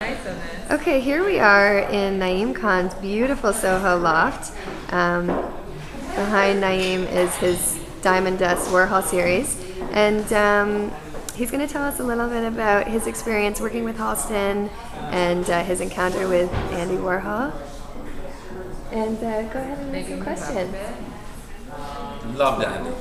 Okay, here we are in Naeem Khan's beautiful SOHO loft. Behind Naeem is his Diamond Dust Warhol series, and he's going to tell us a little bit about his experience working with Halston and his encounter with Andy Warhol. And go ahead and make some questions. Loved Andy.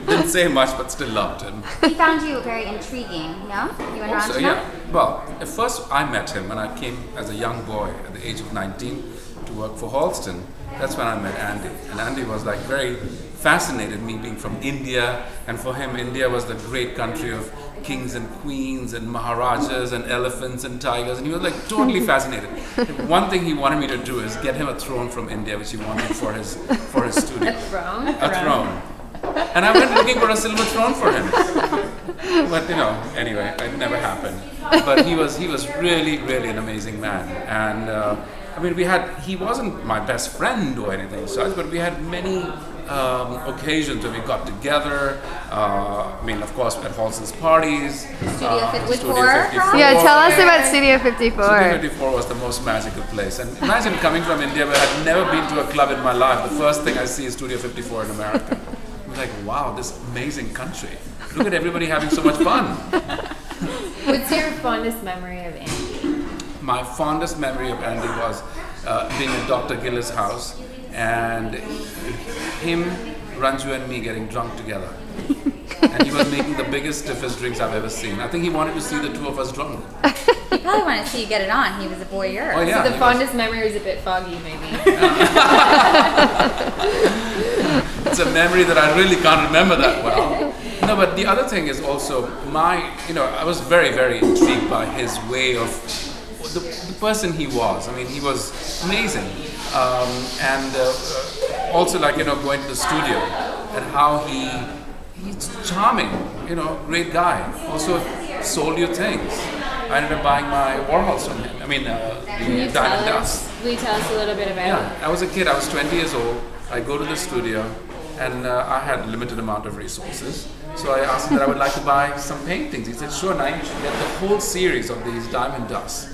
Didn't say much, but still loved him. He found you very intriguing, no? You and Also, Ranjana? yeah. Well, at first I met him when I came as a young boy at the age of 19 to work for Halston. That's when I met Andy. And Andy was like very fascinated, me being from India. And for him, India was the great country of kings and queens and maharajas and elephants and tigers. And he was like totally fascinated. One thing he wanted me to do is get him a throne from India, which he wanted for his studio. A throne? A throne. And I went looking for a silver throne for him. But anyway, it never happened. But he was really, really an amazing man. And he wasn't my best friend or anything such, but we had many occasions where we got together. Of course, at Halston's parties. Studio 54? Studio 54. Yeah, tell us about Studio 54. Studio 54 was the most magical place. And imagine coming from India where I'd never been to a club in my life. The first thing I see is Studio 54 in America. I'm like, wow, this amazing country. Look at everybody having so much fun. What's your fondest memory of Andy? My fondest memory of Andy was being at Dr. Gillis' house and him, Ranju and me getting drunk together. And he was making the biggest, stiffest drinks I've ever seen. I think he wanted to see the two of us drunk. He probably wanted to see you get it on. He was a voyeur. Oh, yeah, So the fondest memory was a bit foggy, maybe. It's a memory that I really can't remember that well. No, but the other thing is also I was very, very intrigued by his way of the person he was. I mean, he was amazing. Also going to the studio and how he's charming, great guy. Also sold you things. I ended up buying my Warhols from him. The Diamond Dust. Will you tell us a little bit about Yeah, I was a kid. I was 20 years old. I go to the studio, and I had a limited amount of resources. So I asked him that I would like to buy some paintings. He said, sure, now you should get the whole series of these Diamond Dust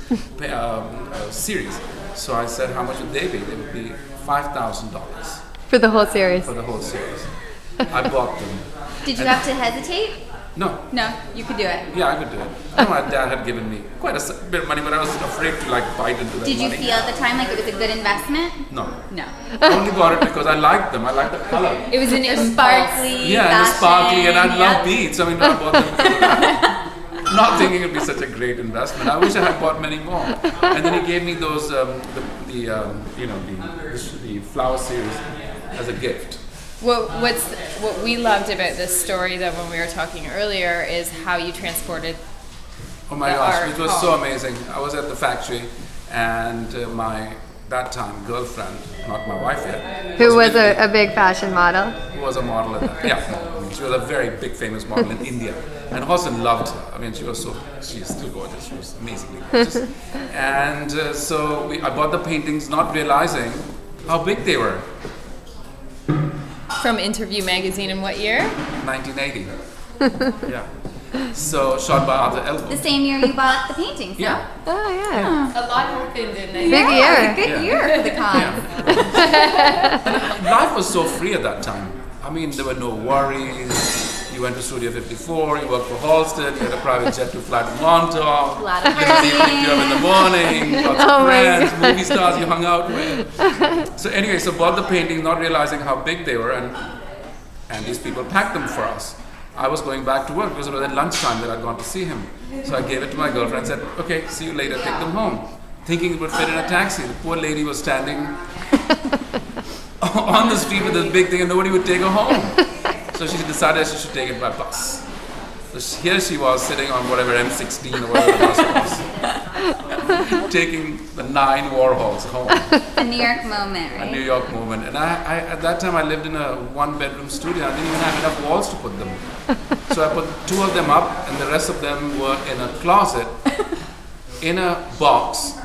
series. So I said, how much would they be? They would be $5,000 For the whole series. for the whole series. I bought them. Did you have to hesitate? No. No, you could do it. Yeah, I could do it. I know my dad had given me quite a bit of money, but I was afraid to bite into that Did you money. feel at the time like it was a good investment? No. No. I only bought it because I liked them. I liked the color. It was an Sparkly, Yeah, and the sparkly, and I fashion, love yep. beads. I bought them for that. Not thinking it'd be such a great investment. I wish I had bought many more. And then he gave me those, the flower series as a gift. What we loved about this story, though, when we were talking earlier, is how you transported. Oh my The gosh, art it was so home. amazing. I was at the factory, and my that time girlfriend, not my wife yet, Who was with me. a big fashion model. Who was a model at that. Yeah, she was a very big famous model in India, and Hassan loved her. She's still gorgeous. She was amazingly gorgeous. And I bought the paintings, not realizing how big they were. From Interview Magazine in what year? 1980. Yeah. So shot by Arthur Elwood. The same year you bought the paintings, Yeah. Oh, yeah. A lot happened in Big Yeah, year. it was a good year for the con. Yeah. Life was so free at that time. There were no worries. You went to Studio 54, you worked for Halston, you had a private jet to fly to Montauk. A lot of Limousine picked you up in the morning, lots Oh of my friends, movie stars you hung out with. So anyway, bought the paintings, not realizing how big they were, and these people packed them for us. I was going back to work because it was at lunchtime that I'd gone to see him. So I gave it to my girlfriend and said, okay, see you later, take them home. Thinking it would fit in a taxi. The poor lady was standing on the street with this big thing and nobody would take her home. So she decided she should take it by bus. So here she was sitting on whatever M16 or whatever the bus was, taking the 9 Warhols home. A New York moment, A right? New York moment. And I at that time I lived in a 1-bedroom studio. I didn't even have enough walls to put them. So I put 2 of them up and the rest of them were in a closet, in a box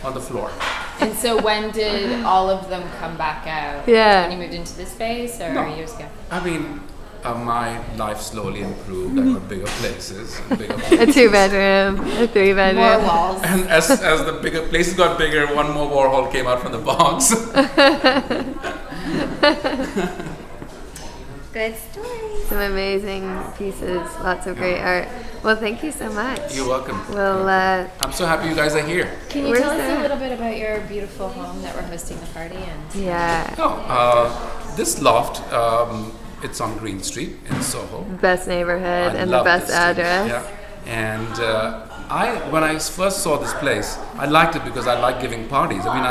on the floor. And so when did all of them come back out? Yeah. When you moved into the space or No. years ago? my life slowly improved. I got bigger places, and bigger A 2-bedroom, a 3-bedroom. More walls. and as the bigger places got bigger, one more Warhol came out from the box. Good story. Some amazing pieces, lots of great art. Well, thank you so much. You're welcome. Well, I'm so happy you guys are here. Can you Where's tell us that? a little bit about your beautiful home that we're hosting the party in? yeah, This loft, it's on Green Street in Soho. best neighborhood I and the love best this street. address. Yeah. And when I first saw this place, I liked it because I like giving parties. I mean,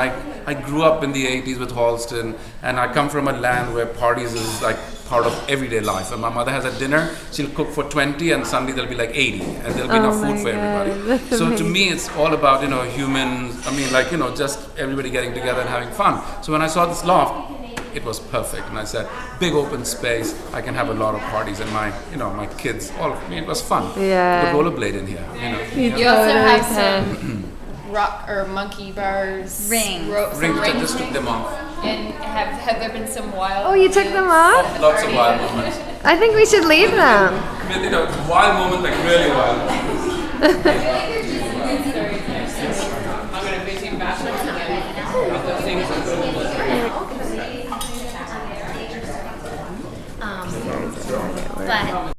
I grew up in the 80s with Halston, and I come from a land where parties is like part of everyday life. And my mother has a dinner, she'll cook for 20, and suddenly there'll be like 80, and there'll be enough Oh food my for God, everybody. that's So to amazing. me, it's all about, humans, I mean, like, just everybody getting together and having fun. So when I saw this loft, it was perfect, and I said, big open space, I can have a lot of parties, and my kids, it was fun. Yeah. The rollerblade in here, You also Totally have can. some rock or monkey bars, Rings. some Rings, I rings just took them off. And have there been some wild? Oh, you took them off? Lots of wild moments. I think we should leave them. Wild moments, like really wild moments. I'm gonna visit bathrooms But